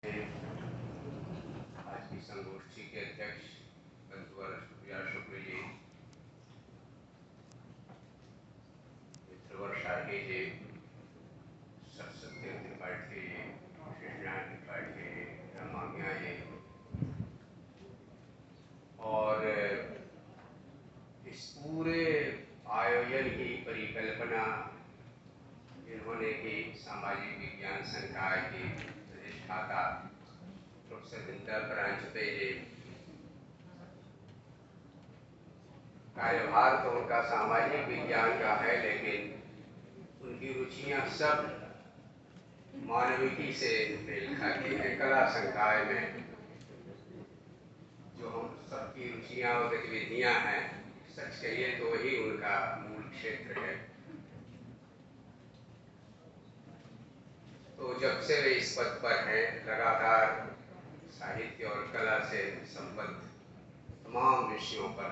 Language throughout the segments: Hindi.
आज की संगोष्ठी के अध्यक्ष बंधुवर सुप्रिया शुक्ल जी, मित्रवर शाही जी, सत्सत्य त्रिपाठी जी, कृष्णा त्रिपाठी जी, रामाज्ञा जी और इस पूरे आयोजन की परिकल्पना जिन्होंने की सामाजिक विज्ञान संकाय की प्रतिष्ठाता प्रोफेसर विद्या परांजपे जी। कार्यभार तो उनका सामाजिक विज्ञान का है, लेकिन उनकी रुचियां सब मानविकी से मेल खाती हैं। कला संकाय में जो हम सबकी रुचियां और गतिविधियां हैं, सच कहिए तो वही उनका मूल क्षेत्र है। तो जब से वे इस पद पर हैं, लगातार साहित्य और कला से संबद्ध तमाम विषयों पर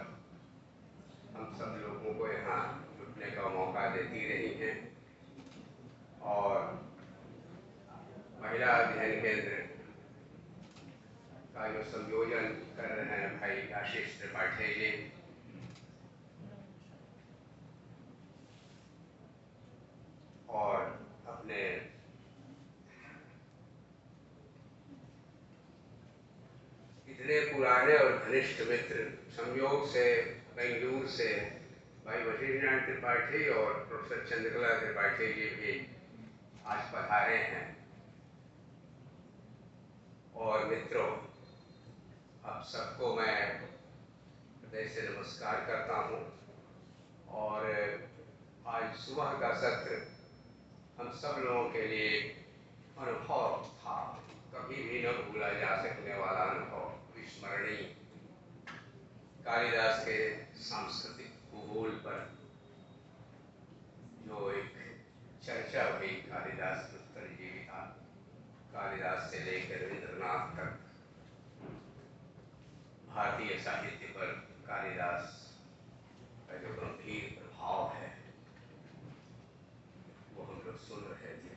हम सब लोगों को यहाँ जुटने का मौका देती रही हैं। और महिला अध्ययन केंद्र का जो संयोजन कर रहे हैं भाई आशीष त्रिपाठी जी, और अपने इतने पुराने और घनिष्ठ मित्र संयोग से बेंगलुरु से भाई वशिष्ठ नारायण त्रिपाठी और प्रोफेसर चंद्रकला त्रिपाठी जी भी आज पधारे हैं। और मित्रों, आप सबको मैं हृदय से नमस्कार करता हूँ। और आज सुबह का सत्र हम सब लोगों के लिए अनुभव था, कभी भी न भूला जा सकने वाला अनुभव, विस्मरणीय। कालिदास के सांस्कृतिक भूगोल पर जो एक चर्चा हुई, कालिदास की उत्तर जीविका, कालिदास से लेकर रविंद्रनाथ तक भारतीय साहित्य पर कालिदास का जो गंभीर प्रभाव है वो हम लोग सुन रहे थे।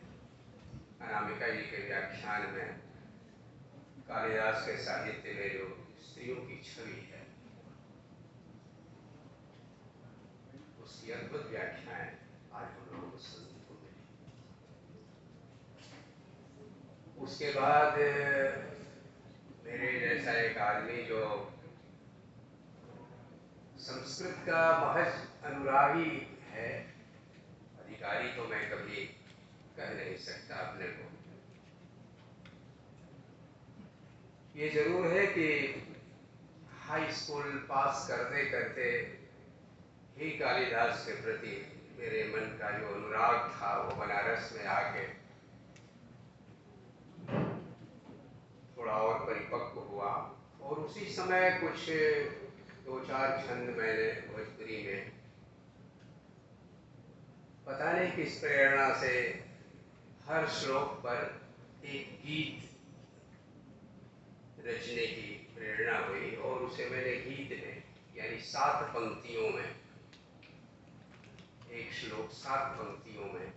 अनामिका जी के व्याख्यान में कालिदास के साहित्य में जो स्त्रियों की छवि है, उसकी अद्भुत व्याख्याएं आज हम लोगों को सुनने को मिली। उसके बाद मेरे जैसा एक आदमी जो संस्कृत का महज अनुरागी है, अधिकारी तो मैं कभी कह नहीं सकता अपने को, ये जरूर है कि हाई स्कूल पास करते करते ही कालिदास के प्रति मेरे मन का जो अनुराग था वो बनारस में आके थोड़ा और परिपक्व हुआ। और उसी समय कुछ 2-4 छंद मैंने भोजपुरी में पता नहीं किस प्रेरणा से हर श्लोक पर एक गीत रचने की प्रेरणा हुई, और उसे मैंने गीत में यानी 7 पंक्तियों में, एक श्लोक 7 पंक्तियों में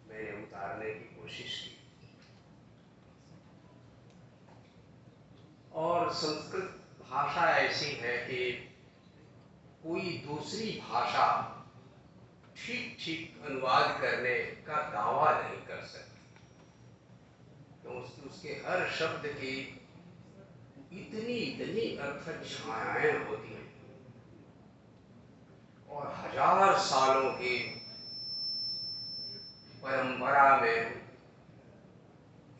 मैंने उतारने की कोशिश की। और संस्कृत भाषा ऐसी है कि कोई दूसरी भाषा ठीक ठीक अनुवाद करने का दावा नहीं कर सकती, तो उसके हर शब्द की इतनी इतनी अर्थ छायाएं होती हैं, और 1000 सालों की परंपरा में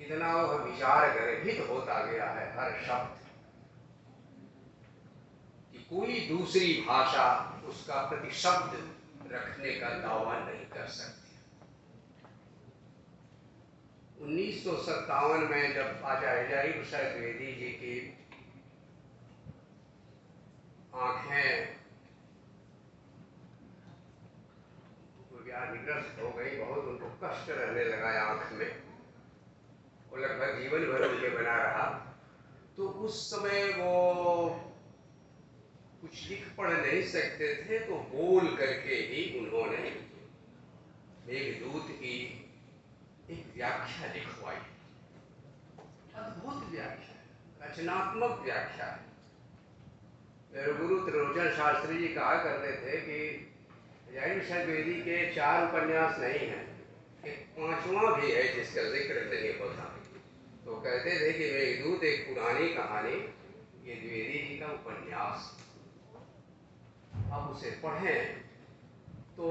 इतना वह विचार गर्भित होता गया है हर शब्द, कि कोई दूसरी भाषा उसका प्रतिशब्द रखने का दावा नहीं कर सकती। 1957 में जब आचार्य हजारी प्रसाद द्विवेदी जी की आंखें व्याधिग्रस्त हो गई, बहुत उनको कष्ट रहने लगा आंख में, वो लगभग जीवन भर उनके बना रहा, तो उस समय वो कुछ लिख पढ़ नहीं सकते थे, तो बोल करके ही उन्होंने मेघदूत की एक व्याख्या लिखवाई। अद्भुत व्याख्या है, रचनात्मक व्याख्या है। मेरे गुरु त्रिलोचन शास्त्री जी कहा करते थे कि जैन वेदी के 4 उपन्यास नहीं हैं, एक 5वां भी है जिसका जिक्र नहीं होता। तो कहते थे कि मेघदूत एक पुरानी कहानी, ये द्विवेदी जी का उपन्यास, अब उसे पढ़ें तो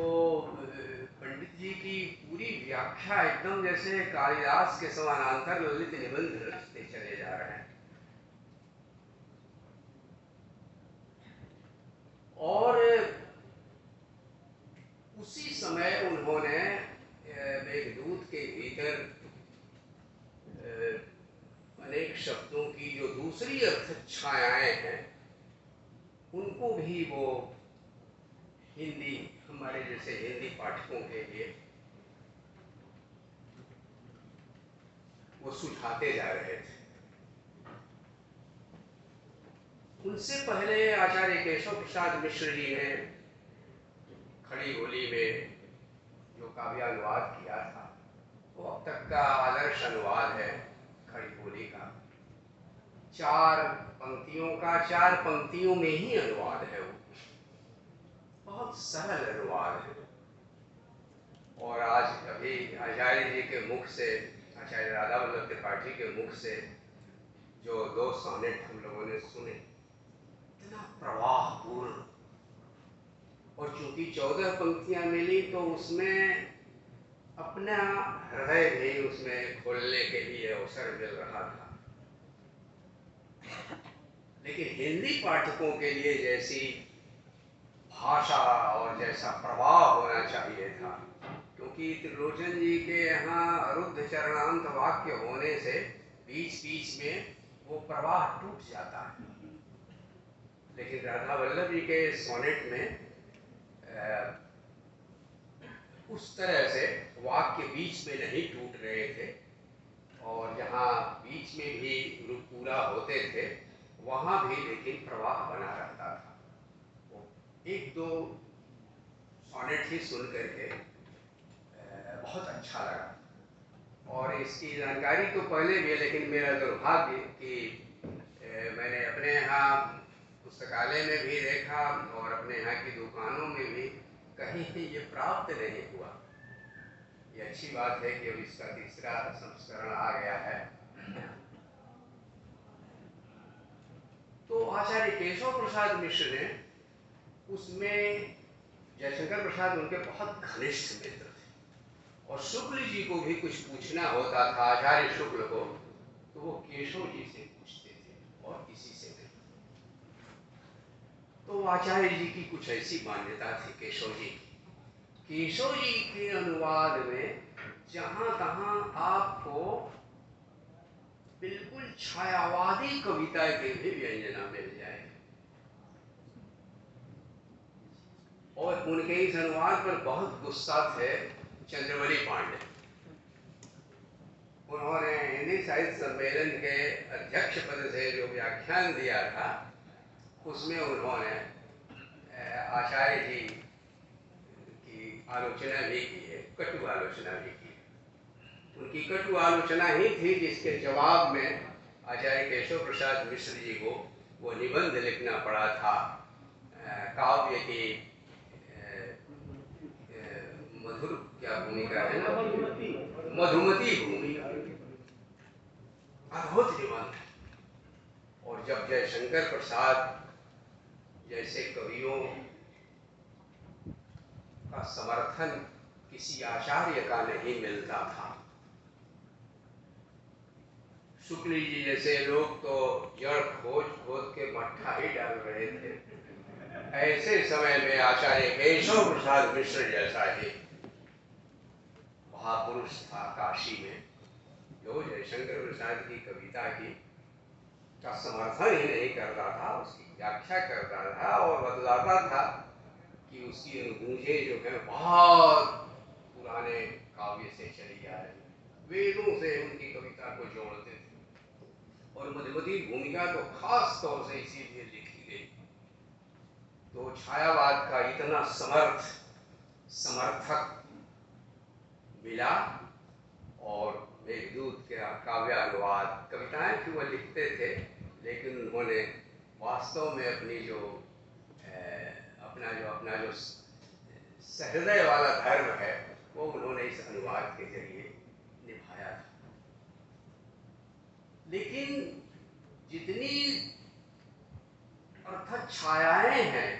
पंडित जी की पूरी व्याख्या एकदम जैसे कालिदास के समानांतर ललित निबंध रचते चले जा रहे हैं। और उसी समय उन्होंने मेघदूत के भीतर अनेक शब्दों की जो दूसरी अर्थ छायाएं हैं उनको भी वो हिंदी, हमारे जैसे हिंदी पाठकों के लिए वो सुझाते जा रहे थे। उनसे पहले आचार्य केशव प्रसाद मिश्र जी ने खड़ी होली में जो काव्यानुवाद किया था वो अब तक का आदर्श अनुवाद है खड़ी होली का। 4 पंक्तियों का 4 पंक्तियों में ही अनुवाद है, वो बहुत सरल अनुवाद है। और आज अभी आचार्य जी के मुख से, आचार्य राधा वल्लभ त्रिपाठी के मुख से जो 2 सोनेट हम लोगों ने सुने, इतना प्रवाहपूर्ण, और चूंकि 14 पंक्तियां मिली तो उसमें अपना हृदय भी उसमें खोलने के लिए अवसर मिल रहा था। लेकिन हिंदी पाठकों के लिए जैसी भाषा और जैसा प्रवाह होना चाहिए था, क्योंकि त्रिलोचन जी के यहाँ अरुद्ध चरणांत वाक्य होने से बीच बीच में वो प्रवाह टूट जाता है। लेकिन राधा वल्लभ जी के सोनेट में उस तरह से वाक्य बीच में नहीं टूट रहे थे, और जहाँ बीच में भी रूप पूरा होते थे वहाँ भी लेकिन प्रवाह बना रहता था। वो 1-2 सोनेट ही सुन करके बहुत अच्छा लगा। और इसकी जानकारी तो पहले भी है, लेकिन मेरा दुर्भाग्य कि मैंने अपने यहाँ पुस्तकालय में भी देखा और अपने यहाँ की दुकानों में भी कहीं ये प्राप्त नहीं हुआ। ये अच्छी बात है कि अब इसका 3रा संस्करण आ गया है। तो आचार्य केशव प्रसाद मिश्र ने उसमें, जयशंकर प्रसाद उनके बहुत घनिष्ठ मित्र थे, और शुक्ल जी को भी कुछ पूछना होता था, आचार्य शुक्ल को, तो वो केशव जी से पूछते थे और किसी से नहीं। तो आचार्य जी की कुछ ऐसी मान्यता थी केशव जी की। केशव जी के अनुवाद में जहां तहां आपको बिल्कुल छायावादी कविता के भी व्यंजना मिल जाएगी। और उनके इस अनुवाद पर बहुत गुस्सा थे चंद्रवली पांडे। उन्होंने हिंदी साहित्य सम्मेलन के अध्यक्ष पद से जो व्याख्यान दिया था उसमें उन्होंने आचार्य जी की आलोचना भी की है, कटु आलोचना भी की। उनकी कटु आलोचना ही थी जिसके जवाब में आचार्य केशव प्रसाद मिश्र जी को वो निबंध लिखना पड़ा था, काव्य की मधुर क्या भूमिका है ना, मधुमती भूमिका, अद्भुत निबंध। और जब जयशंकर प्रसाद जैसे कवियों का समर्थन किसी आचार्य का नहीं मिलता था, शुक्ल जी जैसे लोग तो जड़ खोद खोद के मट्ठा ही डाल रहे थे, ऐसे समय में आचार्य केशव प्रसाद मिश्र जैसा ही महापुरुष था काशी में, जो जयशंकर प्रसाद की कविता की का समर्थन ही नहीं करता था, उसकी व्याख्या करता था और बतलाता था कि उसकी अनुगूंजें जो है बहुत पुराने काव्य से चली आ रही, वेदों से उनकी कविता को जोड़ते थे। और मधुमती भूमिका तो खास तौर से इसीलिए लिखी गई। तो छायावाद का इतना समर्थक मिला और मेघदूत के काव्यानुवाद कविताएं कि वह लिखते थे, लेकिन उन्होंने वास्तव में अपना जो सहृदय वाला धर्म है वो उन्होंने इस अनुवाद के जरिए निभाया था। लेकिन जितनी अर्थात छायाएं हैं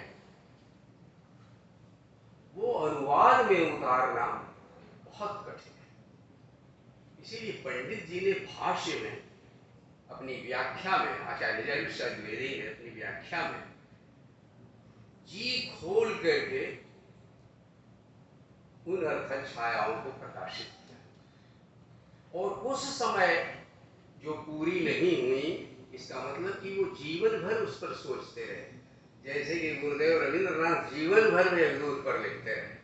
वो अनुवाद में उतारना बहुत कठिन है। इसीलिए पंडित जी ने भाष्य में अपनी व्याख्या में, आचार्य जगदीश द्विवेदी ने अपनी व्याख्या में जी खोल करके उन अर्थ छायाओं को प्रकाशित किया। और उस समय जो पूरी नहीं हुई, इसका मतलब कि वो जीवन भर उस पर सोचते रहे, जैसे कि गुरुदेव रविंद्रनाथ जीवन भर मेघदूत पर लिखते रहे।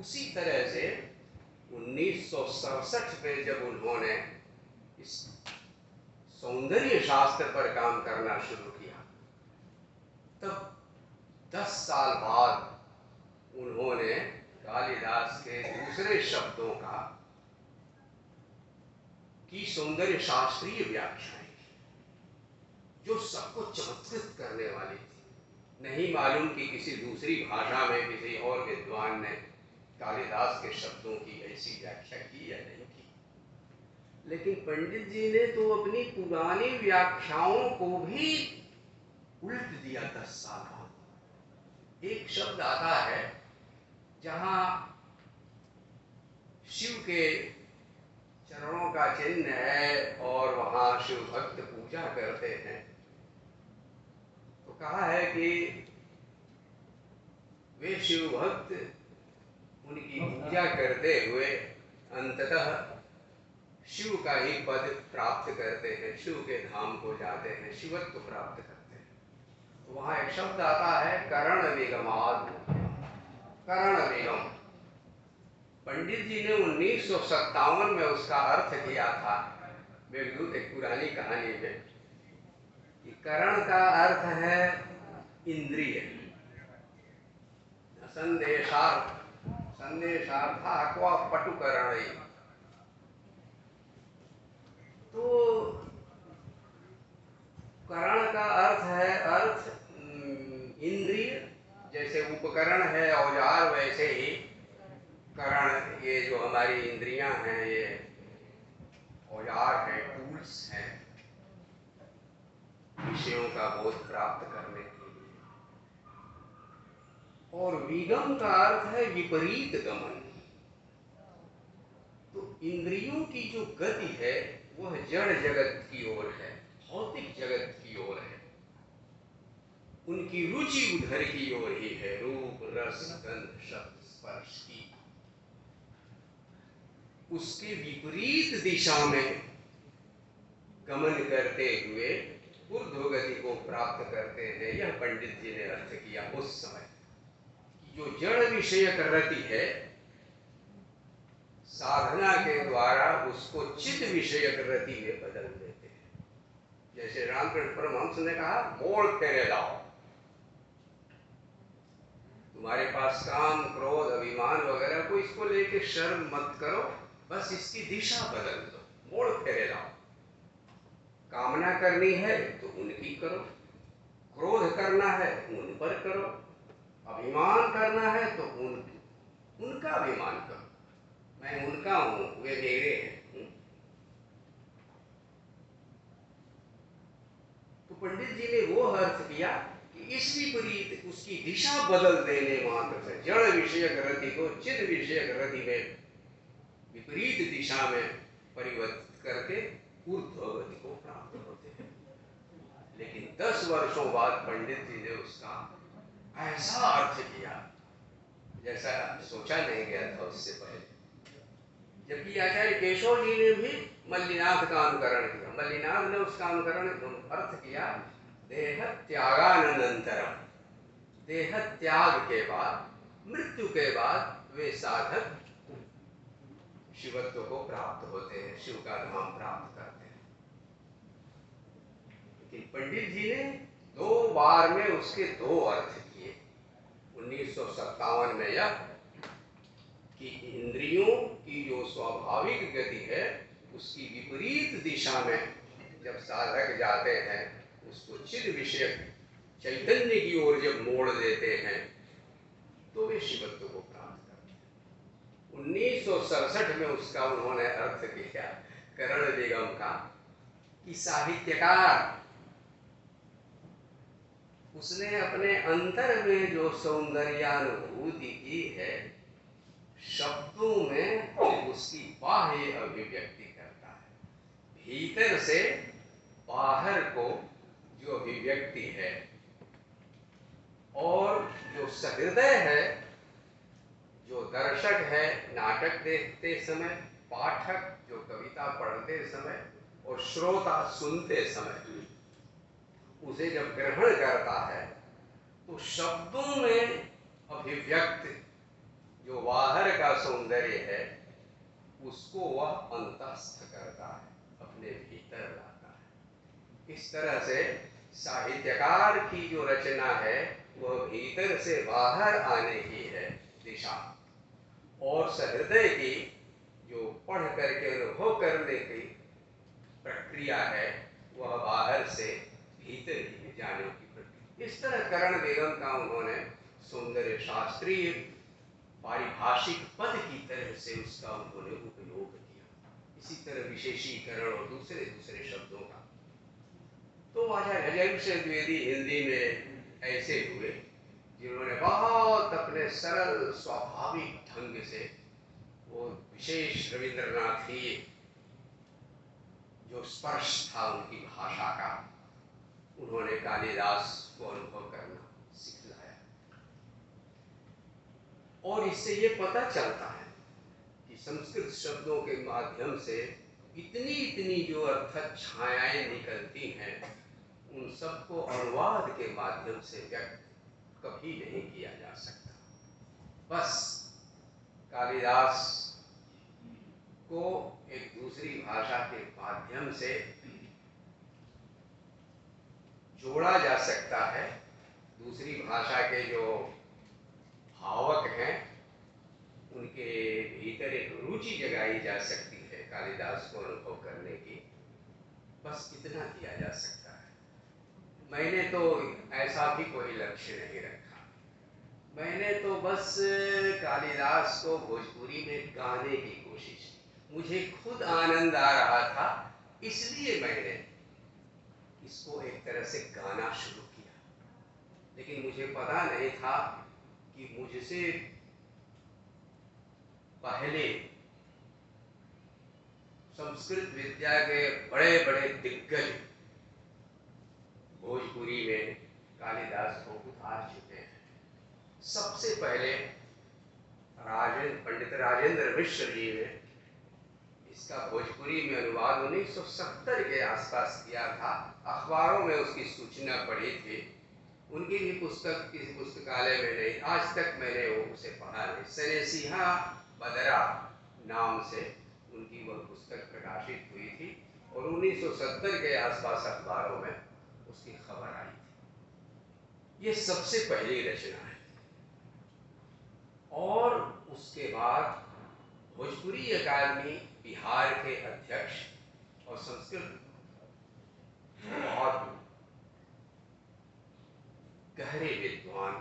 उसी तरह से 1967 में जब उन्होंने इस सौंदर्य शास्त्र पर काम करना शुरू किया, तब 10 साल बाद उन्होंने कालिदास के दूसरे शब्दों की सौंदर्य शास्त्रीय व्याख्याएं जो सबको चमत्कृत करने वाली थी। नहीं मालूम कि किसी दूसरी भाषा में किसी और विद्वान ने कालिदास के शब्दों की ऐसी व्याख्या की या नहीं की, लेकिन पंडित जी ने तो अपनी पुरानी व्याख्याओं को भी उल्ट दिया 10 साल बाद। एक शब्द आता है जहां शिव के चरणों का चिन्ह है और वहां शिव भक्त पूजा करते हैं, तो कहा है कि वे शिव भक्त उनकी पूजा करते हुए अंततः शिव का ही पद प्राप्त करते हैं, शिव के धाम को जाते हैं, शिवत्व प्राप्त करते हैं। तो वहां एक शब्द आता है करण विगमाद, करण विगम। पंडित जी ने 1957 में उसका अर्थ किया था मेघदूत एक पुरानी कहानी में कि करण का अर्थ है इंद्रिय, संदेशार्था क्वा पटुकरण। तो करण का अर्थ है इंद्रिय, जैसे उपकरण है औजार, वैसे ही करण, ये जो हमारी इंद्रियां हैं ये औजार हैं, टूल्स हैं विषयों का बोध प्राप्त करने के लिए। और विगम का अर्थ है विपरीत गमन। तो इंद्रियों की जो गति है वह जड़ जगत की ओर है, भौतिक जगत की ओर है, उनकी रुचि उधर की ओर ही है, रूप रस गंध शब्द स्पर्श की। उसके विपरीत दिशा में गमन करते हुए ऊर्ध्वगति को प्राप्त करते हैं। यह पंडित जी ने अर्थ किया उस समय। जो जड़ विषयक रति है, साधना के द्वारा उसको चित्त विषयक रति में बदल देते हैं। जैसे रामकृष्ण परमहंस ने कहा, मोड़ फेरे लाओ। तुम्हारे पास काम क्रोध अभिमान वगैरह को, इसको लेके शर्म मत करो, बस इसकी दिशा बदल दो, मोड़ फेरे लाओ। कामना करनी है तो उनकी करो, क्रोध करना है उन पर करो, अभिमान करना है तो उनका अभिमान करो। मैं उनका हूं, वे मेरे हैं। तो पंडित जी ने वो अर्थ किया कि इस विपरीत उसकी दिशा बदल देने मात्र से जड़ विषयक रति को चित्त विषयक रति में विपरीत दिशा में परिवर्तित करके ऊर्ध्वगति को प्राप्त होते हैं। लेकिन 10 वर्षों बाद पंडित जी ने उसका ऐसा अर्थ किया जैसा सोचा नहीं गया था उससे पहले। जबकि आचार्य केशव जी ने भी मल्लिनाथ का अनुकरण किया। मल्लिनाथ ने उसका अनुकरण अर्थ किया देह त्यागानंतरम, देह त्याग के बाद, मृत्यु के बाद वे साधक शिवत्व को प्राप्त होते हैं, शिव का धाम प्राप्त करते हैं। लेकिन पंडित जी ने 2 बार में उसके 2 अर्थ किए। 1957 में यह कि इंद्रियों की जो स्वाभाविक गति है उसकी विपरीत दिशा में जब साधक जाते हैं, उसको चिद विषयक चैतन्य की ओर जब मोड़ देते हैं, तो वे शिवत्व को प्राप्त करते हैं। 1967 में उसका उन्होंने अर्थ किया करण बेगम का कि साहित्यकार उसने अपने अंतर में जो सौंदर्यानुभूति की है, शब्दों में उसकी बाह्य अभिव्यक्ति करता है। भीतर से बाहर को जो अभिव्यक्ति है, और जो सहृदय है, जो दर्शक है नाटक देखते समय, पाठक जो कविता पढ़ते समय, और श्रोता सुनते समय उसे जब ग्रहण करता है, तो शब्दों में अभिव्यक्त जो बाहर का सौंदर्य है उसको वह अंतस्थ करता है, अपने भीतर लाता है। इस तरह से साहित्यकार की जो रचना है वह भीतर से बाहर आने की है दिशा, और सहृदय की जो पढ़ करके अनुभव करने की प्रक्रिया है वह बाहर से भीतर ही जाने की प्रक्रिया। इस तरह करण बेगम का उन्होंने सौंदर्य शास्त्रीय पारिभाषिक पद की तरह से उसका उन्होंने उपयोग किया। इसी तरह विशेषीकरण और दूसरे दूसरे शब्दों का। तो आचार्य हरिहरकृष्ण द्विवेदी हिंदी में ऐसे हुए जिन्होंने बहुत अपने सरल स्वाभाविक ढंग से वो विशेष रविंद्रनाथी जो स्पर्श था उनकी भाषा का, उन्होंने कालिदास को अनुभव करना सिखलाया। और इससे ये पता चलता है कि संस्कृत शब्दों के माध्यम से इतनी इतनी जो अर्थक छायाएं निकलती हैं, उन सबको अनुवाद के माध्यम से व्यक्त कभी नहीं किया जा सकता। बस कालिदास को एक दूसरी भाषा के माध्यम से जोड़ा जा सकता है। दूसरी भाषा के जो भावक हैं उनके भीतर एक रुचि जगाई जा सकती है कालिदास को अनुभव करने की। बस इतना किया जा सकता है। मैंने तो ऐसा भी कोई लक्ष्य नहीं रखा। मैंने तो बस कालिदास को भोजपुरी में गाने की कोशिश की। मुझे खुद आनंद आ रहा था, इसलिए मैंने इसको एक तरह से गाना शुरू किया। लेकिन मुझे पता नहीं था कि मुझसे पहले संस्कृत विद्या के बड़े बड़े दिग्गज भोजपुरी में कालिदास को उतार चुके हैं। सबसे पहले पंडित राजेंद्र मिश्र जी ने इसका भोजपुरी में अनुवाद 1970 के आसपास किया था। अखबारों में उसकी सूचना पढ़ी थी। उनकी भी पुस्तक किसी पुस्तकालय में नहीं, आज तक मैंने वो उसे पढ़ा नहीं। सनेसिहा बदरा नाम से उनकी वह पुस्तक प्रकाशित हुई थी और 1970 के आसपास अखबारों में उसकी खबर आई थी। ये सबसे पहली रचना है। और उसके बाद भोजपुरी अकादमी बिहार के अध्यक्ष और संस्कृत बहुत गहरे विद्वान,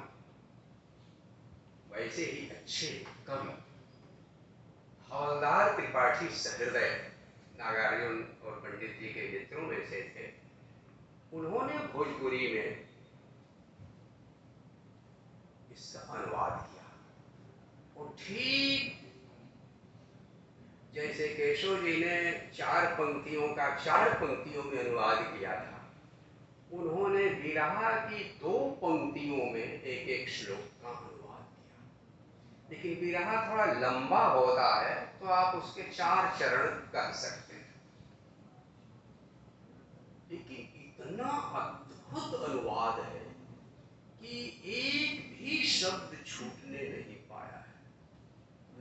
वैसे ही अच्छे कवि हवलदार त्रिपाठी सहृदय नागार्जुन और पंडित जी के मित्रों में से थे। उन्होंने भोजपुरी में इसका अनुवाद किया और ठीक जैसे केशव जी ने 4 पंक्तियों का 4 पंक्तियों में अनुवाद किया था, उन्होंने विरहा की 2 पंक्तियों में एक एक श्लोक का अनुवाद किया। लेकिन विरहा थोड़ा लंबा होता है तो आप उसके 4 चरण कर सकते हैं। लेकिन इतना अद्भुत अनुवाद है कि एक भी शब्द छूटने नहीं पाया है।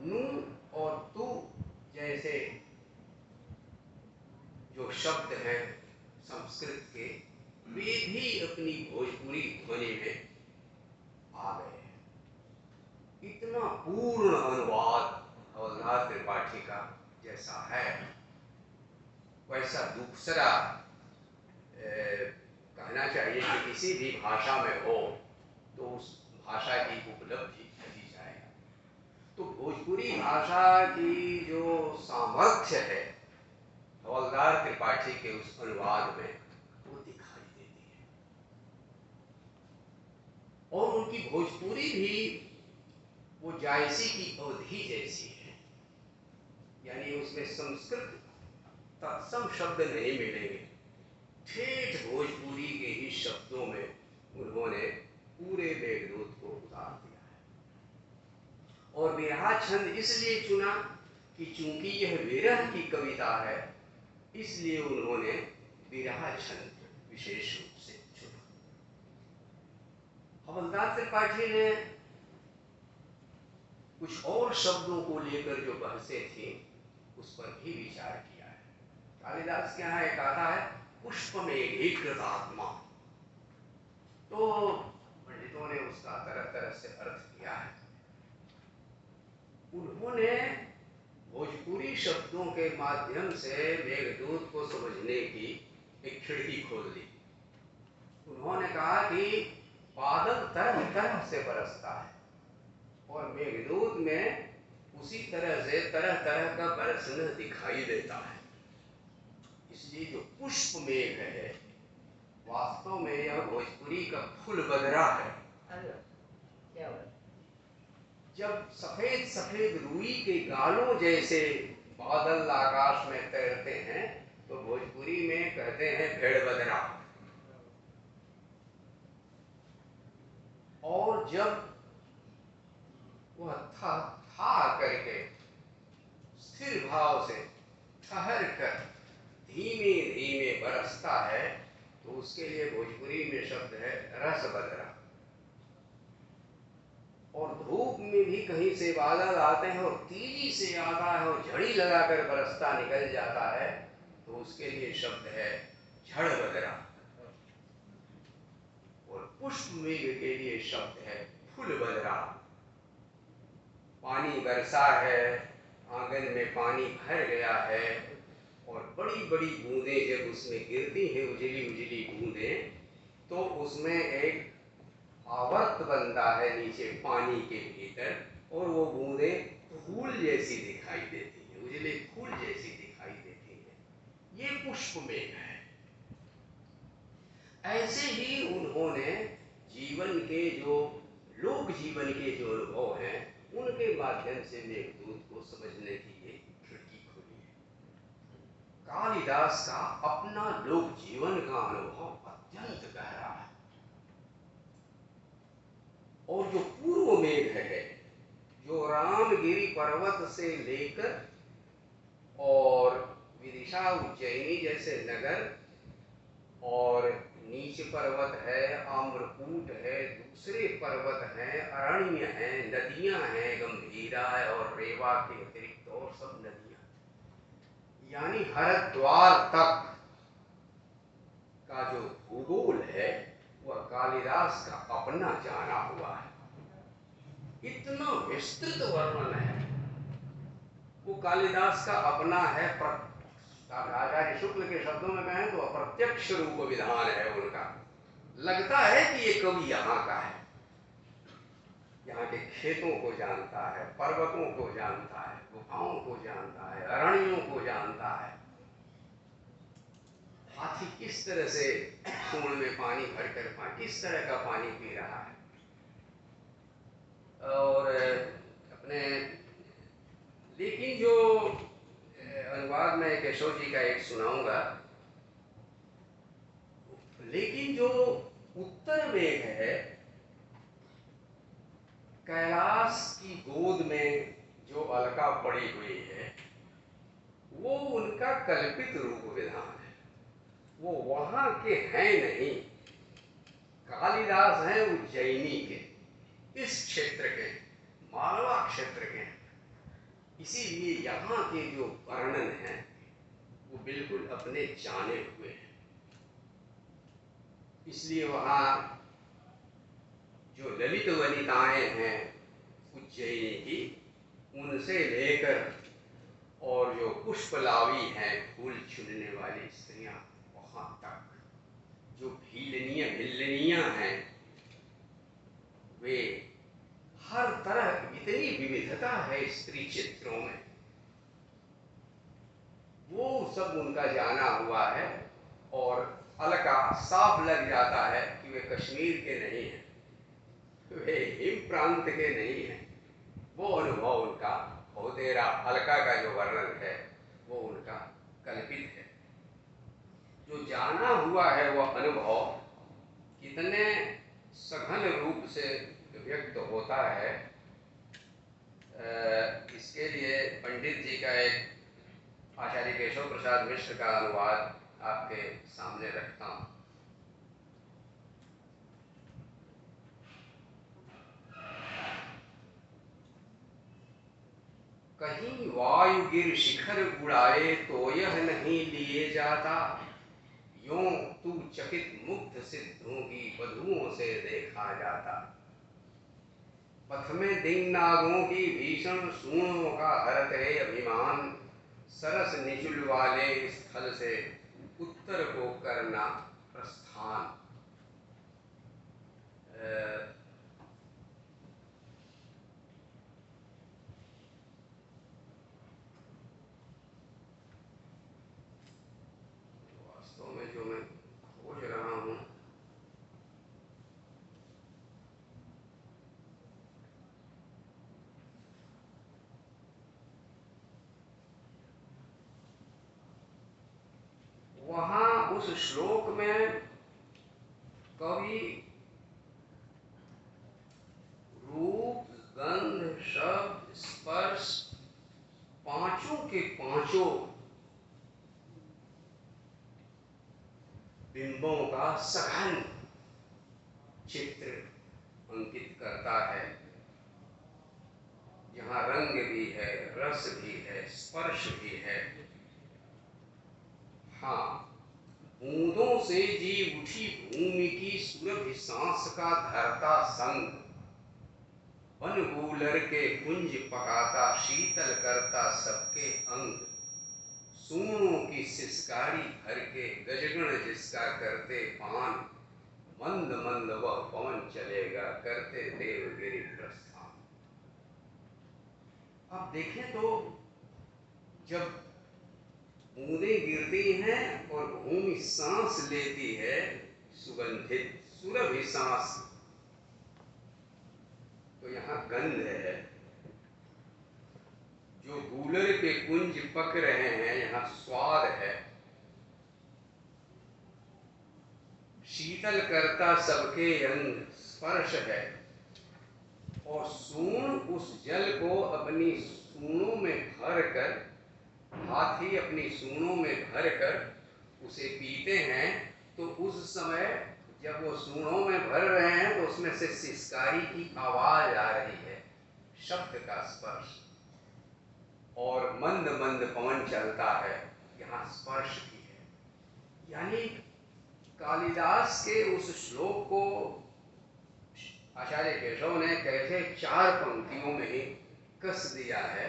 नू और तू जैसे जो शब्द हैं संस्कृत के, वे भी अपनी भोजपुरी ध्वनि में आ गए हैं। इतना पूर्ण अनुवाद हवलदार त्रिपाठी का जैसा है वैसा दूसरा कहना चाहिए कि किसी भी भाषा में हो तो उस भाषा की उपलब्धि कही जाए। तो भोजपुरी भाषा की जो सामर्थ्य है हवलदार त्रिपाठी के उस अनुवाद में वो दिखाई देती है। और उनकी भोजपुरी भी वो जायसी की अवधि जैसी है, यानी उसमें संस्कृत तत्सम शब्द नहीं मिलेंगे। ठेठ भोजपुरी के ही शब्दों में उन्होंने पूरे मेघदूत को उतार दिया है। और विरह छंद इसलिए चुना कि चूंकि यह विरह की कविता है, इसलिए उन्होंने विरह छंद विशेष रूप से चुना। हवलदार त्रिपाठी ने कुछ और शब्दों को लेकर जो बहसें थी उस पर भी विचार किया है। कालिदास के यहाँ एक आता है पुष्पमेघी कृतात्मा, तो पंडितों ने उसका तरह तरह से अर्थ किया है। उन्होंने भोजपुरी शब्दों के माध्यम से मेघदूत को समझने की एक खिड़की खोल दी। उन्होंने कहा कि बादल तरह तरह से बरसता है और मेघदूत में उसी तरह से तरह तरह का बरसना दिखाई देता है। इसलिए जो पुष्प मेघ है वास्तव में यह भोजपुरी का फूल बदरा है। जब सफेद सफेद रुई के गालों जैसे बादल आकाश में तैरते हैं तो भोजपुरी में कहते हैं भेड़ बदरा। और जब वह था करके स्थिर भाव से ठहर कर धीमे धीमे बरसता है तो उसके लिए भोजपुरी में शब्द है रस बदरा। और धूप में भी कहीं से बादल आते हैं और तेजी से आता है और झड़ी लगाकर बरसता निकल जाता है तो उसके लिए शब्द है झड़ बदरा। और पुष्प मेघ के लिए शब्द है फूल बदरा। पानी बरसा है, आंगन में पानी भर गया है और बड़ी बड़ी बूंदें जब उसमें गिरती हैं, उजली उजली बूंदें, तो उसमें एक आवर्त बनता है नीचे पानी के भीतर और वो बूंदें फूल जैसी दिखाई देती हैं, उजले फूल जैसी दिखाई देती हैं। ये पुष्प मेघ है। ऐसे ही उन्होंने जीवन के जो लोक जीवन के जो अनुभव हैं उनके माध्यम से मेघदूत को समझने की ये खिड़की खुली है। कालिदास का अपना लोक जीवन का अनुभव अत्यंत गहरा है। और जो पूर्व मेघ है जो रामगिरी पर्वत से लेकर और विदिशा उज्जैनी जैसे नगर और नीच पर्वत है, आम्रकूट है, दूसरे पर्वत हैं, अरण्य हैं, नदियां हैं, गंभीरा है और रेवा के अतिरिक्त और सब नदियां, यानी हरिद्वार तक का जो भूगोल है वह कालिदास का अपना जाना हुआ है। इतना विस्तृत वर्णन है वो कालिदास का अपना है। आचार्य शुक्ल के शब्दों में कहें तो अप्रत्यक्ष रूप विधान है उनका। लगता है कि ये कवि यहाँ का है, यहाँ के खेतों को जानता है, पर्वतों को जानता है, गुफाओं को जानता है, अरण्यों को जानता है, हाथी किस तरह से सूंड में पानी भरकर किस तरह का पानी पी रहा है। और अपने लेकिन जो अनुवाद में केशव जी का एक सुनाऊंगा, लेकिन जो उत्तर मेघ है कैलाश की गोद में जो अलका पड़ी हुई है वो उनका कल्पित रूप विधान है, वो वहां के हैं नहीं। कालिदास हैं उज्जैनी के, इस क्षेत्र के, मालवा क्षेत्र के, इसीलिए यहाँ के जो वर्णन हैं वो बिल्कुल अपने जाने हुए हैं। इसलिए वहाँ जो ललित वनिताएं हैं उज्जैनी की, उनसे लेकर और जो पुष्पलावी हैं, फूल चुनने वाली स्त्रियां, वहां तक जो भिल्लनियां हैं, वे हर तरह, इतनी विविधता है स्त्री चित्रों में, वो सब उनका जाना हुआ है। और अलका साफ लग जाता है कि वे कश्मीर के नहीं हैं, वे हिम प्रांत के नहीं हैं। वो अनुभव उनका बहुतेरा, अलका का जो वर्णन है वो उनका कल्पित है। जो जाना हुआ है वो अनुभव कितने सघन रूप से व्यक्त होता है, इसके लिए पंडित जी का एक आचार्य केशव प्रसाद मिश्र का अनुवाद आपके सामने रखता हूँ। कहीं वायु गिर शिखर उड़ाए तो यह नहीं लिए जाता, यों तू चकित मुग्ध सिद्धों की वधुओं से देखा जाता। पथ में दिन नागों की भीषण सूणों का हरत है अभिमान, सरस निचुल वाले स्थल से उत्तर को करना प्रस्थान। वास्तव में जो मैं खोज रहा हूँ, वहां उस श्लोक में कवि रूप, गंध, शब्द, स्पर्श, पांचों के पांचों बिंबों का सघन चित्र अंकित करता है। यहाँ रंग भी है, रस भी है, स्पर्श भी है। हाँ, बूंदों से जी उठी भूमि की सुरभि सांस का धरता संग, वन गूलर के कुंज पकाता शीतल करता सबके अंग, सूणों की सिसकारी भर के गजगण जिसका करते पान, मंद मंद वह पवन चलेगा करते देवगिरि प्रस्थान। अब देखें तो जब बूंदें गिरती हैं और भूमि सांस लेती है, सुगंधित सुरभि सांस, तो यहाँ गंध है। जो गूलर के कुंज पक रहे हैं, यहाँ स्वाद है। शीतल करता सबके अंग, स्पर्श है। और सूण उस जल को अपनी सूणों में भर कर, हाथी अपनी सूणों में भर कर उसे पीते हैं, तो उस समय जब वो सूणों में भर रहे हैं तो उसमें से सिसकारी की आवाज आ रही है, शब्द का स्पर्श, और मंद मंद पवन चलता है, यहाँ स्पर्श भी है। यानी कालिदास के उस श्लोक को आचार्य केशव ने कैसे 4 पंक्तियों में ही कस दिया है,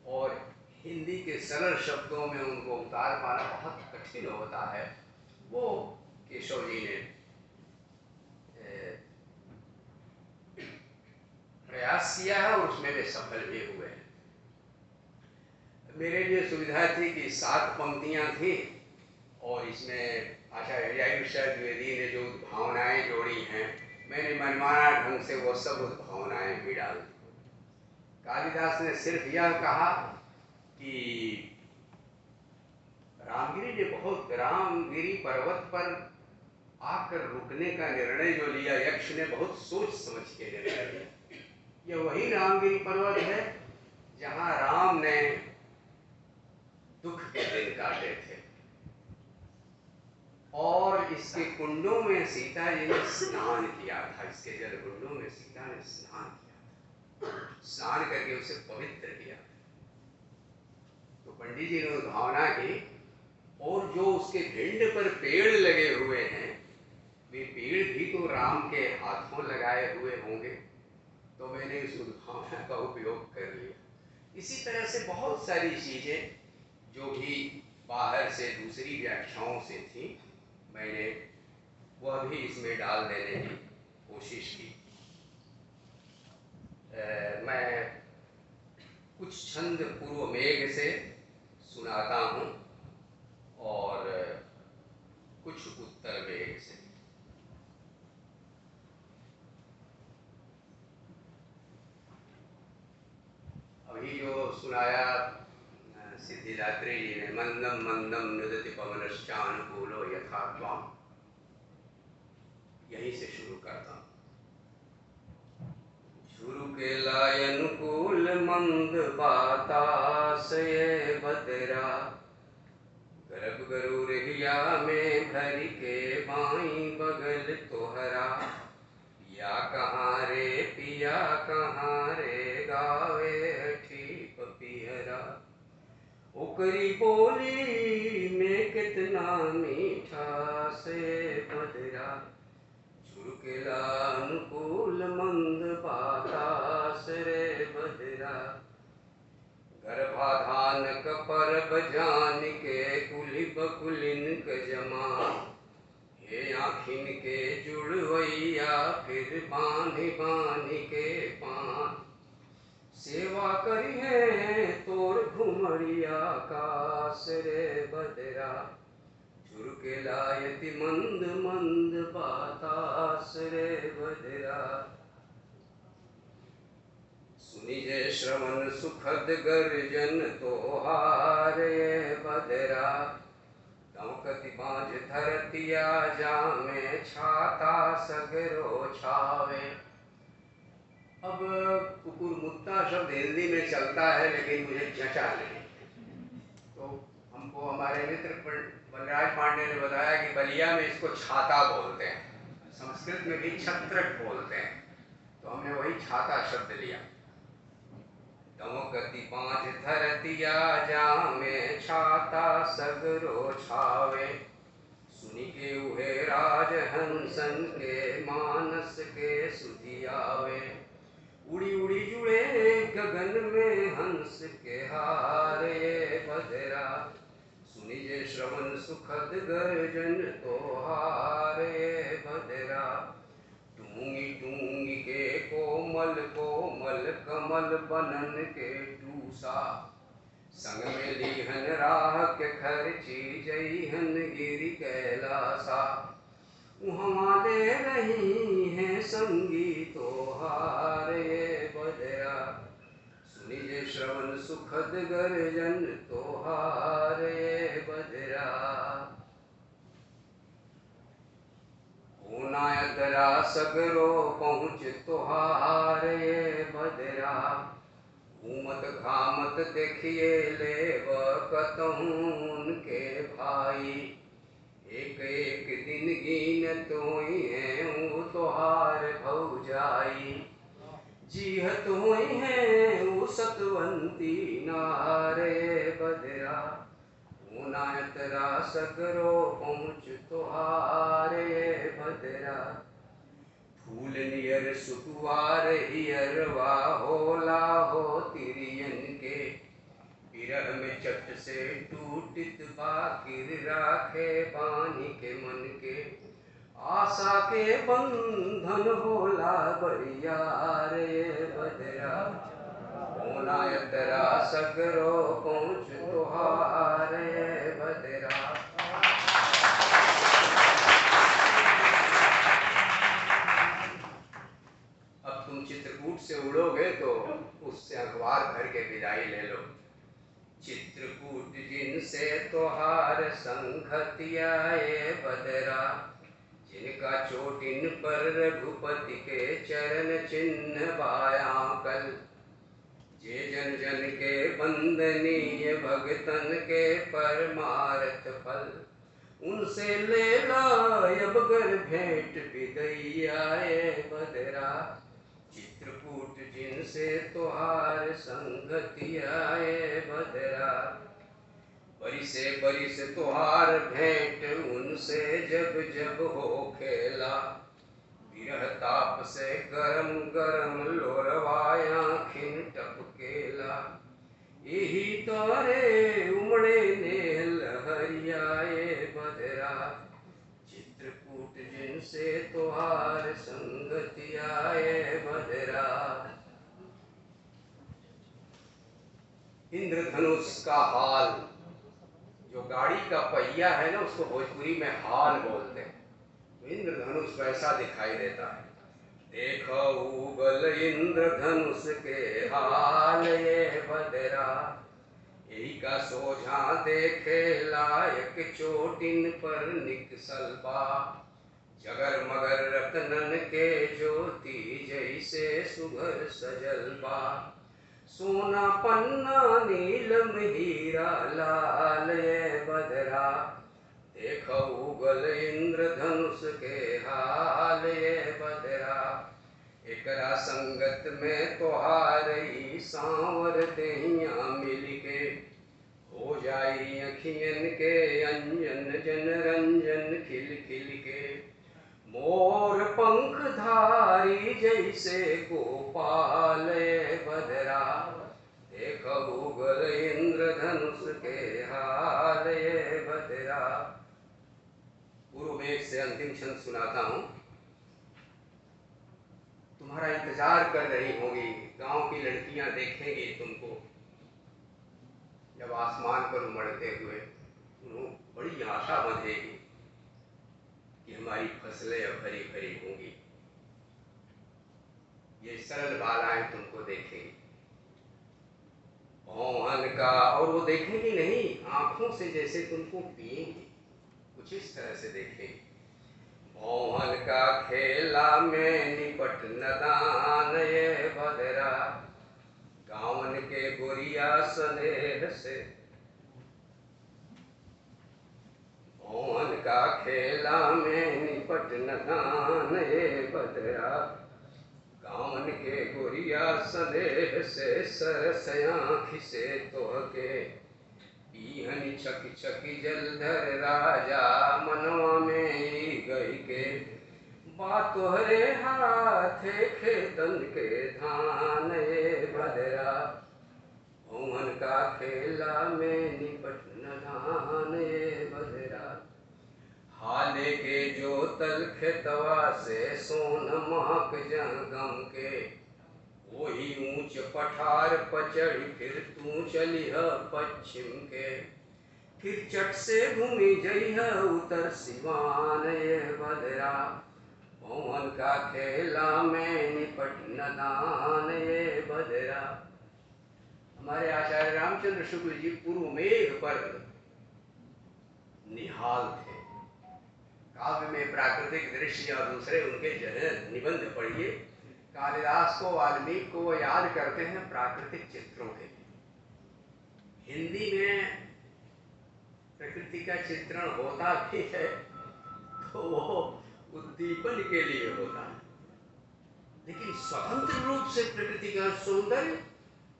और हिंदी के सरल शब्दों में उनको उतार पाना बहुत कठिन होता है, वो केशव जी ने प्रयास किया है और उसमें वे सफल भी हुए हैं। मेरे लिए सुविधा थी कि 7 पंक्तियां थी और इसमें आचार्य अय्यर द्विवेदी ने जो भावनाएं जोड़ी हैं, मैंने मनमाना ढंग से वो सब भावनाएं भी डाल दी। कालिदास ने सिर्फ यह कहा कि रामगिरी पर्वत पर आकर रुकने का निर्णय जो लिया यक्ष ने, बहुत सोच समझ के निर्णय लिया। यह वही रामगिरी पर्वत है जहां राम ने दुख के दिन काटे थे, और इसके कुंडों में सीता जी ने स्नान किया था। इसके जल कुंडों में सीता ने स्नान किया था, स्नान करके उसे पवित्र किया। तो पंडित जी ने भावना की, और जो उसके भिंड पर पेड़ लगे हुए हैं, वे पेड़ भी तो राम के हाथों लगाए हुए होंगे। तो मैंने इस उद्भावना का उपयोग कर लिया। इसी तरह से बहुत सारी चीज़ें जो भी बाहर से दूसरी व्याख्याओं से थी, मैंने वह भी इसमें डाल देने की कोशिश की। मैं कुछ छंद पूर्व मेघ से सुनाता हूँ और कुछ उत्तर मेघ से। अभी जो सुनाया सिद्धिदात्री जी ने, मंदम मंदम नुदति पवनश्चानुकूलो यथा त्वाम, यहीं से शुरू करता हूँ। शुरू के लाय अनुकूल मंद बातास ये बदरा, गर्भ गरुर हिया में भर के बाई बगल तोहरा, या कहाँ रे पिया कहाँ रे गावे ठीक पियरा, ओकरी बोली में कितना मीठा से बदरा, छुड़केला अनुकूल मंद बातास रे बदरा, गर्भाधान कपर बजान के कुली बकुलिन क जमा, हे आखिन के जुड़वैया फिर बानी बानी के पान, सेवा करी है तोर घुमरिया कास रे बदरा, छुड़केला यति मंद मंद बातास रे बदरा, सुनी जय श्रवण सुखद गर्जन तोहार ये बदरा, दमकति बाँझ धरतिया जामे छाता सगरो छावे। अब कुकुर मुत्ता शब्द हिंदी में चलता है लेकिन मुझे जचा नहीं, तो हमको हमारे मित्र बलराज पांडे ने बताया कि बलिया में इसको छाता बोलते हैं, संस्कृत में भी छत्रक बोलते हैं, तो हमने वही छाता शब्द लिया। दमकति बाँझ धरतिया जामे छाता सगरो छावे, सुनी के उहे राज हंसन के मानस के सुधियावे, उड़ी उड़ी जुड़े गगन में हंस के हारे बदरा, सुनी जे श्रवण सुखद गर्जन तोहारे बदरा, टूंगी टूंगी के कोमल कोमल कमल बनन के टूसा, संग में लीहन राह के खर्ची जईहन गिरी कैलासा, उहमा ले रही हैं संगी तोहारे बदरा, सुनी जे श्रवण सुखद गर्जन तोहारे बदरा, नायतरा सगरो पहुँच तोहारे बदरा, घूमत घामत देखिए लेव कतहून के भाई, एक एक दिन गिन तोई हैं तोहार भौजाई, जीहत हुई हैं सतवंती नारे बदरा, नायतरा सगरो पहुँच तोहारे बदरा, फूल नियर सुकुवार हियरवा होला हो तिरियन के, विरह में चट से टूटित बाकिर राखे बानी के मन के, आशा के बंधन होला बरिया रे बदरा, नायतरा सगरो पहुँच तोहारे बदरा। अब तुम चित्रकूट से उड़ोगे तो उससे अखबार भर के विदाई ले लो। चित्रकूट जिनसे तोहार संगतिया ये बदरा, जिनका चोटिन पर रघुपति के चरण चिन्ह बाया कल, जे जन जन के बंदनीय भगतन के परमार्थ फल, उनसे ले लायब गर भेंट विदैया ये बदरा, चित्रकूट जिनसे तोहार संगतिया ये बदरा, बरिसे बरिसे तोहार भेंट उनसे जब जब हो खेला, विरह ताप से गरम गरम लोरवाया खिन टपकेला, यही तारे उमड़े ने लहरियाए बदरा, चित्रकूट जिनसे तुहार संगति आए बदरा। इंद्रधनुष का हाल, जो गाड़ी का पहिया है ना, उसको भोजपुरी में हाल बोलते हैं। तो इंद्रधनुष वैसा दिखाई देता है। देखो उगल इंद्रधनुष के हाल ये बदरा, यही का सोझा देखे लायक चोटिन पर निकसल बा, जगर मगर रतनन के ज्योति जैसे सुघर सजल बा, सोना पन्ना नीलम हीरा लाल ये बदरा, देखो उगल इंद्रधनुष के हाल ये बदरा, एकरा संगत में तोहारई सांवर देहिया मिलके, हो जाई अखियन के अंजन जन रंजन खिल खिल के, मोर पंख धारी जैसे गोपाल बदरा, देखो उगल इंद्रधनुष के हाल ये बदरा। पूर्व में से अंतिम छंद सुनाता हूँ। तुम्हारा इंतजार कर रही होगी, गांव की लड़कियां देखेंगी तुमको जब आसमान पर उमड़ते हुए, उन्हें बड़ी आशा बंधेगी कि हमारी फसलें अब हरी भरी होंगी। ये सरल बालाएं तुमको देखेंगी मोहन का, और वो देखेंगी नहीं आंखों से, जैसे तुमको पिएंगी, कुछ इस तरह से देखेंगी। मोहन का खेला में निपट नदान ये बदरा, गावन के गोरिया स्नेह से, मोहन का खेला में निपट नदान ये बदरा, गावन के गोरिया स्नेह से, सरस आँख से तोहके, पीहन छकी छकी जलधर राजा मनवा में गई के, बात तोहरे हाथे खेतन के धान ये बदरा, मोहन का खेला में निपट न धान ये बदरा, हाले के जो तल खेतवा से सोन महक जंगम के, वही ऊंच पठार पचड़ी फिर तू चलिह पश्चिम के, फिर चट से घूमी जइह उत्तर सिवान ये बदरा, मोहन का खेला में निपट न दान ये बदरा। हमारे आचार्य रामचंद्र शुक्ल जी पूर्व मेघ पर निहाल थे। काव्य में प्राकृतिक दृश्य और दूसरे उनके जन निबंध पढ़िए। कालिदास को, वाल्मीकि को वो याद करते हैं प्राकृतिक चित्रों के लिए। हिंदी में प्रकृति का चित्रण होता भी है तो वो उद्दीपन के लिए होता है, लेकिन स्वतंत्र रूप से प्रकृति का सौंदर्य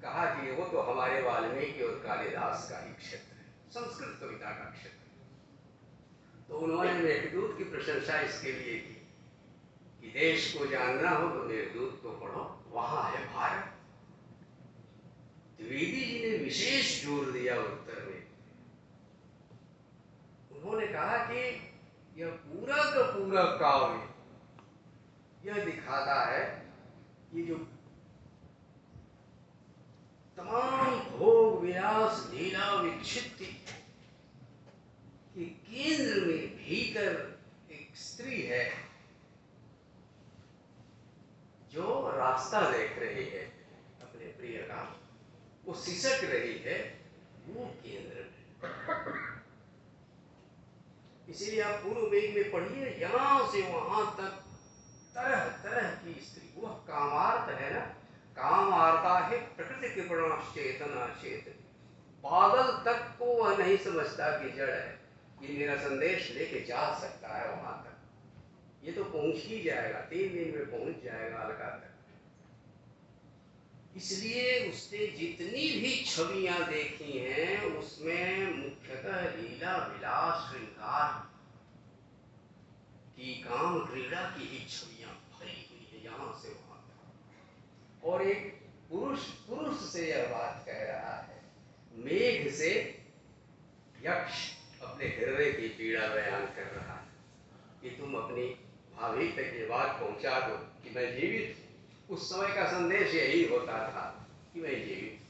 कहा कि वो तो हमारे वाल्मीकि और कालिदास का ही क्षेत्र है, संस्कृत कविता का क्षेत्र है। तो उन्होंने मेघदूत की प्रशंसा इसके लिए की कि देश को जानना हो तो मेघदूत को पढ़ो, वहां है भारत। द्विवेदी जी ने विशेष जोर दिया उत्तर में। उन्होंने कहा कि यह पूरा का पूरा काव्य यह दिखाता है कि जो तमाम भोग विलास लीला विक्षिप्ति के केंद्र में भीतर एक स्त्री है जो रास्ता देख रही है अपने प्रिय का, वो सिसक रही है, वो केंद्र में। इसीलिए आप पूर्व वेग में पढ़िए, यहां से वहां तक तरह तरह की स्त्री, वह कामार्थ है ना, काम आरता है प्रकृति के चेतना चेतन। पागल तक को वह नहीं समझता कि जड़ है, ये मेरा संदेश लेके जा सकता है वहां तक, ये तो पहुंच ही जाएगा, 3 दिन में पहुंच जाएगा अलका तक। इसलिए उसने जितनी भी छवियां देखी हैं उसमें मुख्यतः लीला विलास श्रृंगार, कि काम क्रीड़ा की ही छवियां भरी हुई है यहां से वहां तक। और एक पुरुष पुरुष से यह बात कह रहा है, मेघ से यक्ष अपने हृदय की पीड़ा बयान कर रहा है कि तुम अपनी भाभी तक ये बात पहुंचा दो कि मैं जीवित हूं। उस समय का संदेश यही होता था कि मैं जीवित हूं।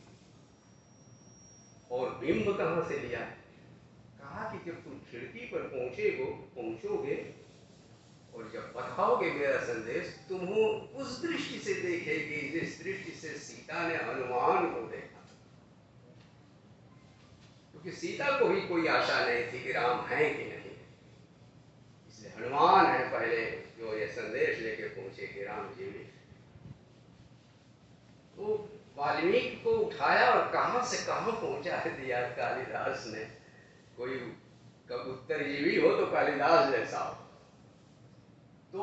और बिंब कहां से लिया? कहा कि जब तुम खिड़की पर पहुंचोगे और जब बताओगे मेरा संदेश, तुम्हें उस दृष्टि से देखेगी जिस दृष्टि से सीता ने हनुमान को देखा। क्योंकि सीता को भी कोई आशा नहीं थी कि राम है कि नहीं, इसलिए हनुमान है पहले जो ये संदेश लेके पहुंचे कि राम जीवित। तो वाल्मीकि को उठाया और कहां से कहां पहुंचा दिया कालिदास ने। कोई कब उत्तरजीवी हो तो कालिदास जैसा हो। तो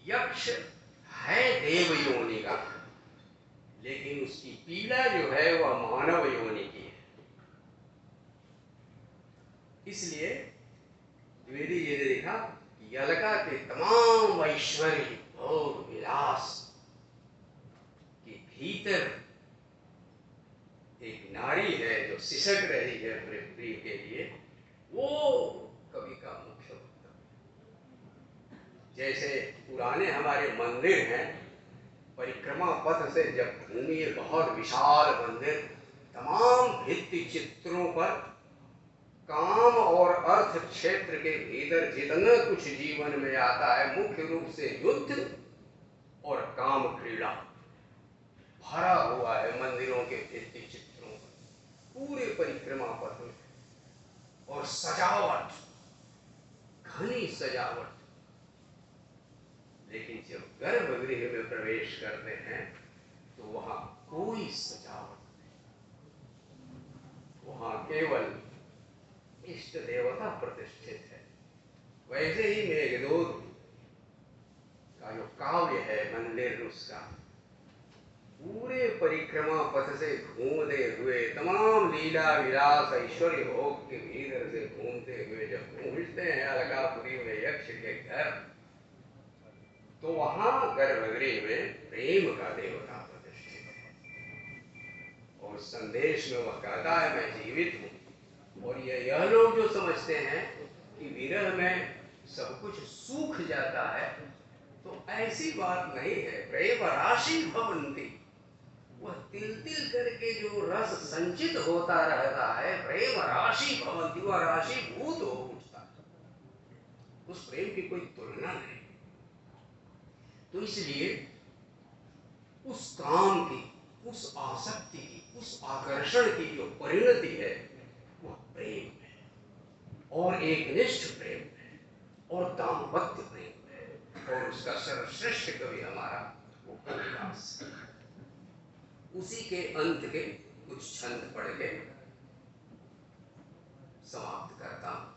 यक्ष है देव योनि का, लेकिन उसकी पीड़ा जो है वह मानव योनि की है। इसलिए द्विवेदी जी ने लिखा कि अलका के तमाम ऐश्वर्य भोग विलास के भीतर एक नारी है जो सिसक रही है अपने प्रिय के लिए। वो कवि का मुख्य वक्तव्य। जैसे पुराने हमारे मंदिर हैं, परिक्रमा पथ से जब घूमिए, बहुत विशाल मंदिर, तमाम भित्ति चित्रों पर काम और अर्थ क्षेत्र के भीतर जितना कुछ जीवन में आता है, मुख्य रूप से युद्ध और काम क्रीड़ा भरा हुआ है मंदिरों के भित्ति चित्रों पर, पूरे परिक्रमा पथ में। और सजावट, घनी सजावट। लेकिन जब गर्भगृह में प्रवेश करते हैं तो वहां कोई सजावट नहीं, वहां केवल इष्ट देवता प्रतिष्ठित है। वैसे ही मेघदूत का जो काव्य है मंदिर उसका, पूरे परिक्रमा पथ से घूमते हुए तमाम लीला विलास ऐश्वर्य भोग के भीतर से घूमते हुए जब पहुंचते हैं अलकापुरी में यक्ष के घर, तो वहां गर्भगृह में प्रेम का देवता प्रतिष्ठित है। और संदेश में वह कहता है मैं जीवित हूं। और यह लोग जो समझते हैं कि विरह में सब कुछ सूख जाता है, तो ऐसी बात नहीं है। प्रेम राशि भवन्ति, वह तिल तिल करके जो रस संचित होता रहता है, प्रेम राशि भवन्ति, वह राशि भूत हो उठता है। उस प्रेम की कोई तुलना नहीं। तो इसलिए उस काम की, उस आसक्ति की, उस आकर्षण की जो परिणति है वह प्रेम है, और एक निष्ठ प्रेम है, और दाम्पत्य प्रेम है। और उसका सर्वश्रेष्ठ कवि हमारा वो कालिदास। उसी के अंत के कुछ छंद पढ़ के समाप्त करता हूं।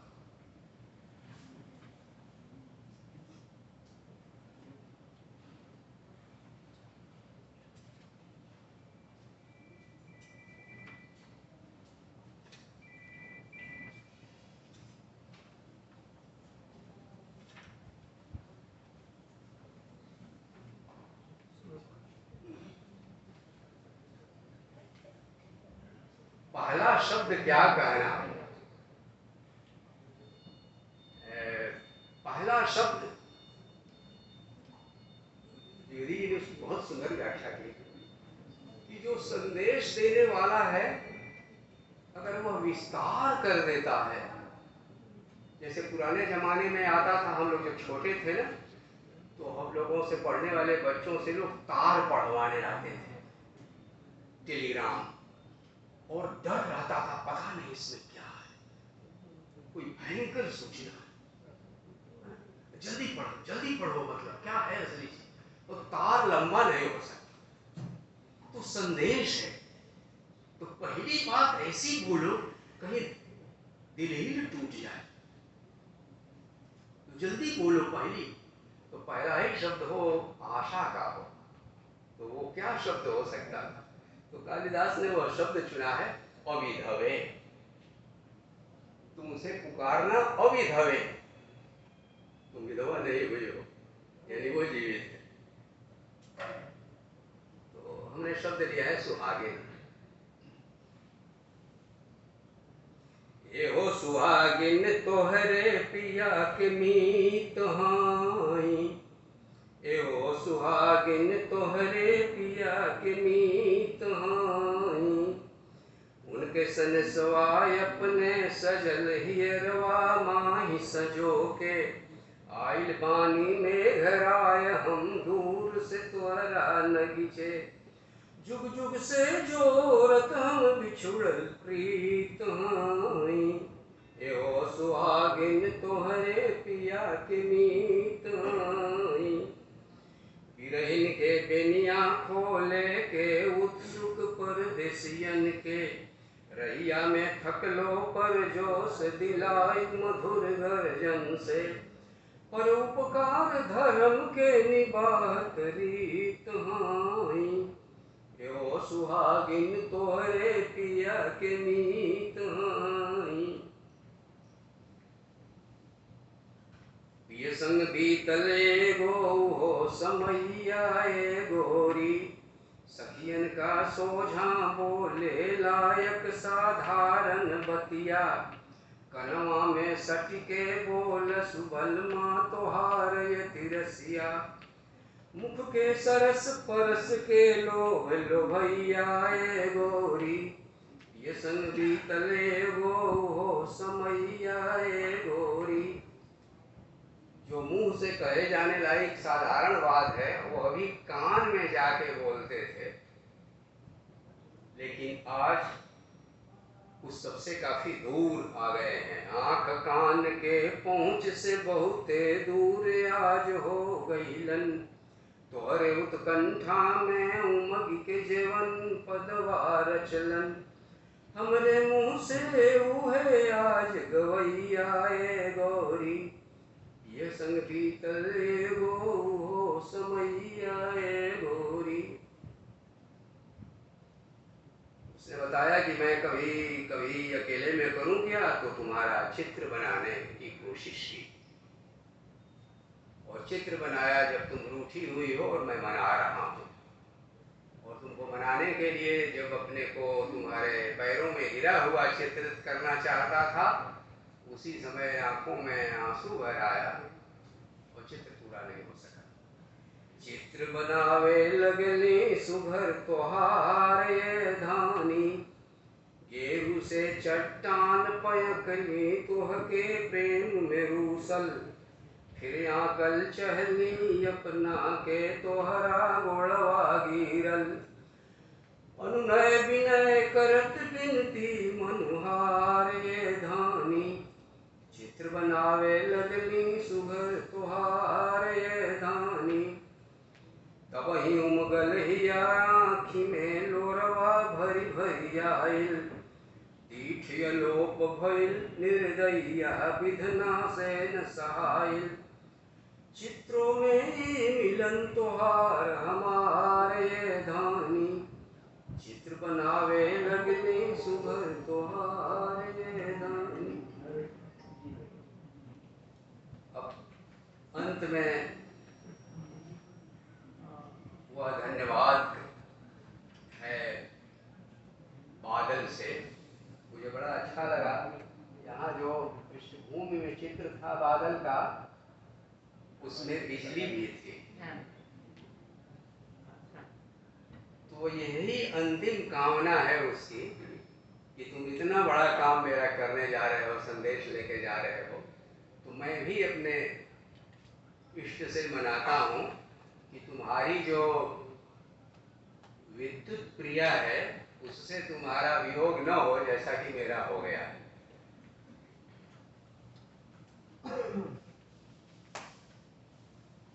पहला शब्द क्या कहना? पहला शब्द द्विवेदी जी ने उसकी बहुत सुंदर व्याख्या की कि जो संदेश देने वाला है अगर वह विस्तार कर देता है, जैसे पुराने जमाने में आता था, हम लोग जब छोटे थे ना, तो हम लोगों से पढ़ने वाले बच्चों से लोग तार पढ़वाने आते थे, टेलीग्राम, और डर रहता था पता नहीं इसमें क्या है, कोई भयंकर सूचना है, जल्दी पढ़ो, मतलब क्या है असली चीज। तो तार लंबा नहीं हो सकता, तो संदेश है तो पहली बात ऐसी बोलो कहीं दिल ही न टूट जाए, तो जल्दी बोलो पहली। तो पहला ही शब्द हो आशा का हो, तो वो क्या शब्द हो सकता था? तो कालिदास ने वह शब्द चुना है अविधवे। तुम उसे पुकारना अविधवे, विधवा नहीं हुई हो, यानी वो जीवित है। तो हमने शब्द लिया है सुहागिन। ये हो सुहागिन तोहरे पिया के मीत हाई, ये हो सुहागिन तोहरे पिया के मीत हाई, उनके सन सवाय अपने सजल हियरवा माही सजो के, आइल बानी में घराय हम दूर से त्वरा नगीचे, जुग जुग से जोरत हम बिछुड़ल प्रीत हाई, एहो सुहागिन तोहरे पिया के मीत हाई, बिरहिन के बेनिया खोले के उत्सुक परदेसियन के, रैया में थकलो पर जोश दिलाई मधुर गर्जन से, परोपकार धर्म के निभात रीत हाई, यो सुहागिन तोहरे पिया के मीत हाई, पिय संग बीतले गो हो समैया गोरी, सखियन का सोझा बोले लायक साधारण बतिया, कनवा में सटके बोल सुबल माँ तोहार यति रसिया, मुख के सरस परस के लोभ लोभैया गोरी, ये संग बीतले गो हो समैया गोरी। जो मुंह से कहे जाने लायक साधारण बात है वो अभी कान में जाके बोलते थे, लेकिन आज उस सबसे काफी दूर आ गए हैं। आंख कान के पहुंच से बहुते दूर आज हो गईलन, तोहरे उत्कंठा में उमग के जीवन पदवार चलन, हमरे मुंह से उहे आज गवैया गौरी, ये संग बीतले गो हो समैया गोरी। उसने बताया कि मैं कभी कभी अकेले में करूं क्या, तो तुम्हारा चित्र बनाने की कोशिश की, और चित्र बनाया जब तुम रूठी हुई हो और मैं मना रहा हूं, और तुमको मनाने के लिए जब अपने को तुम्हारे पैरों में गिरा हुआ चित्रित करना चाहता था, उसी समय आंखों में आंसू भर आया और चित्र पूरा नहीं हो सका। चित्र बनावे लगली सुघर तोहार ये धानी, गेरू से चट्टान पयकली तुहके प्रेम में रूसल, फिर आकल चहली अपना के तोहरा गोड़वा गिरल, अनुनय विनय करत बिनती मनुहार ये धानी, चित्र बनावे लगली सुघर तुहार ये धानी, तब ही उमगल हिया आँखी में लोरवा भरी भरी आइल, दीठिय लोप भइल निर्दयिया विधना से न सहाइल, चित्रों में ही मिलन तोहार हमार ये धानी, चित्र बनावे लगली सुघर तोहार ये धानी। अब अंत में वह धन्यवाद है बादल से, मुझे बड़ा अच्छा लगा। यहाँ जो पृष्ठभूमि में चित्र था बादल का, उसमें बिजली भी थी, तो यही अंतिम कामना है उसकी कि तुम इतना बड़ा काम मेरा करने जा रहे हो, संदेश लेके जा रहे हो, तो मैं भी अपने इष्ट से मनाता हूँ कि तुम्हारी जो विद्युत प्रिया है उससे तुम्हारा वियोग न हो, जैसा कि मेरा हो गया है।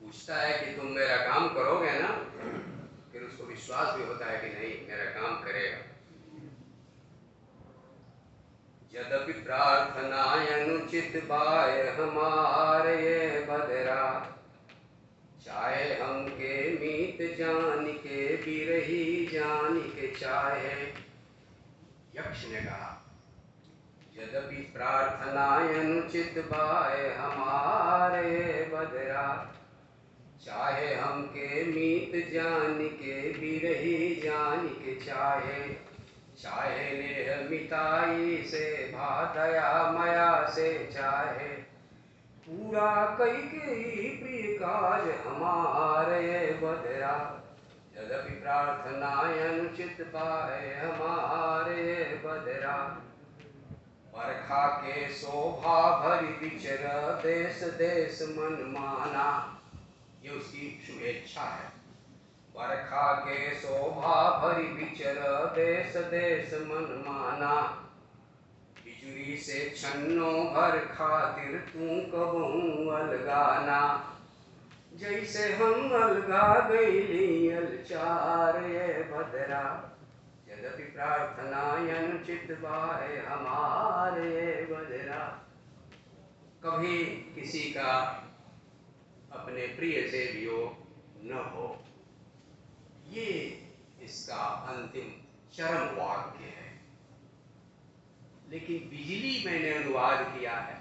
पूछता है कि तुम मेरा काम करोगे ना, फिर उसको विश्वास भी होता है कि नहीं, मेरा काम करेगा। यद्यपि प्रार्थना अनुचित बाय हमारे बदरा, चाहे हम के मीत जान के बिरही जान के चाहे। यक्ष ने कहा यद्यपि प्रार्थनाएं अनुचित बाए हमारे बदरा, चाहे हमके मीत जान के बिरही जान के, चाहे नेह मिताई से भादया मया से, चाहे पूरा कई के ही प्रिय काज हमारे बदरा, यद्यपि प्रार्थनाएं अनुचित पाए हमारे बदरा। बरखा के शोभा भरी विचर देश देश मन माना, ये उसकी शुभेच्छा है। बरखा के शोभा भरी विचर देश देश मन माना, बिजुरी से छन्नो भर खातिर तू कबहू अलगाना, जैसे हम अलगा गईली अलचार ये बदरा, यद्यपि प्रार्थनाएं अनुचित बाए हमारे बदरा। कभी किसी का अपने प्रिय से वियोग न हो, ये इसका अंतिम चरम वाक्य है। लेकिन बिजली मैंने अनुवाद किया है,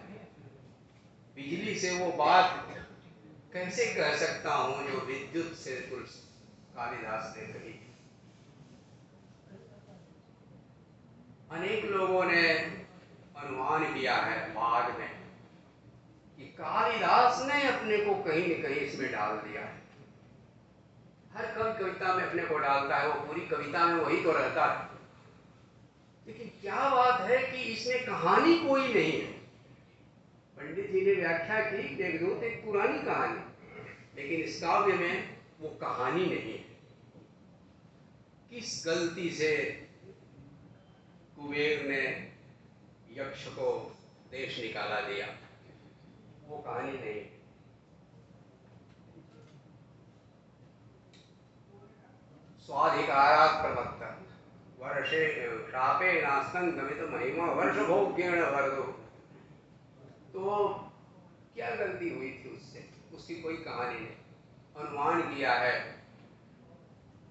बिजली से वो बात कैसे कह सकता हूं जो विद्युत से कालिदास ने कही। अनेक लोगों ने अनुमान किया है बाद में कि कालिदास ने अपने को कहीं न कहीं इसमें डाल दिया है। हर कवि कविता में अपने को डालता है, वो पूरी कविता में वही तो रहता है। लेकिन क्या बात है कि इसमें कहानी कोई नहीं है। पंडित जी ने व्याख्या की मेघदूत एक पुरानी कहानी, लेकिन इस काव्य में वो कहानी नहीं है। किस गलती से कुबेर ने यक्ष को देश निकाला दिया, वो कहानी नहीं। स्वाधिकारात् प्रवक्ता वर्षे शापे नास्तं गमित महिमा वर्ष भोग्येण वर्धो। तो क्या गलती हुई थी उससे, उसकी कोई कहानी नहीं। अनुमान किया है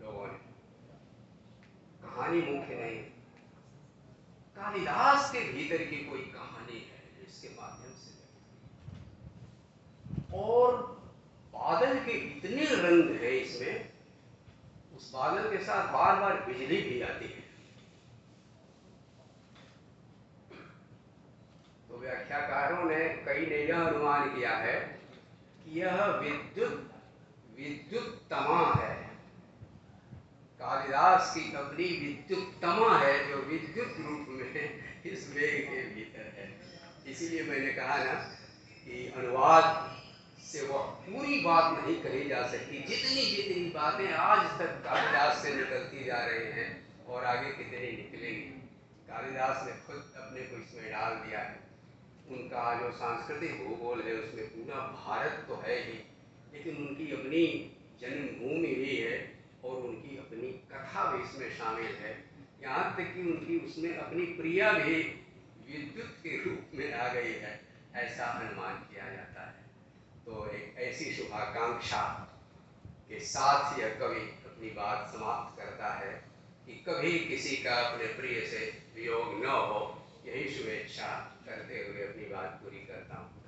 लोगों ने, कहानी मुख्य नहीं। कालिदास के भीतर की कोई कहानी है जिसके माध्यम से, और बादल के इतने रंग है इसमें, उस बादल के साथ बार बार बिजली भी आती है। तो व्याख्याकारों ने कई ने यह अनुमान किया है कि यह विद्युत तमा है। कालिदास की अपनी विद्युत तमा है जो विद्युत रूप में इस मेघ के भीतर है। इसीलिए मैंने कहा ना कि अनुवाद से वह पूरी बात नहीं कही जा सकती। जितनी जितनी बातें आज तक कालिदास से निकलती जा रही हैं और आगे कितनी निकलेंगी, कालिदास ने खुद अपने को इसमें डाल दिया है। उनका जो सांस्कृतिक भूगोल है उसमें पूरा भारत तो है ही, लेकिन उनकी अपनी जन्मभूमि भी है और उनकी अपनी कथा भी इसमें शामिल है। यहाँ तक कि उनकी उसमें अपनी प्रिया भी विद्युत के रूप में आ गई है, ऐसा अनुमान किया जाता है। तो एक ऐसी शुभाकांक्षा के साथ यह कवि अपनी बात समाप्त करता है कि कभी किसी का अपने प्रिय से वियोग न हो, यही शुभेच्छा करते हुए अपनी बात पूरी करता हूँ।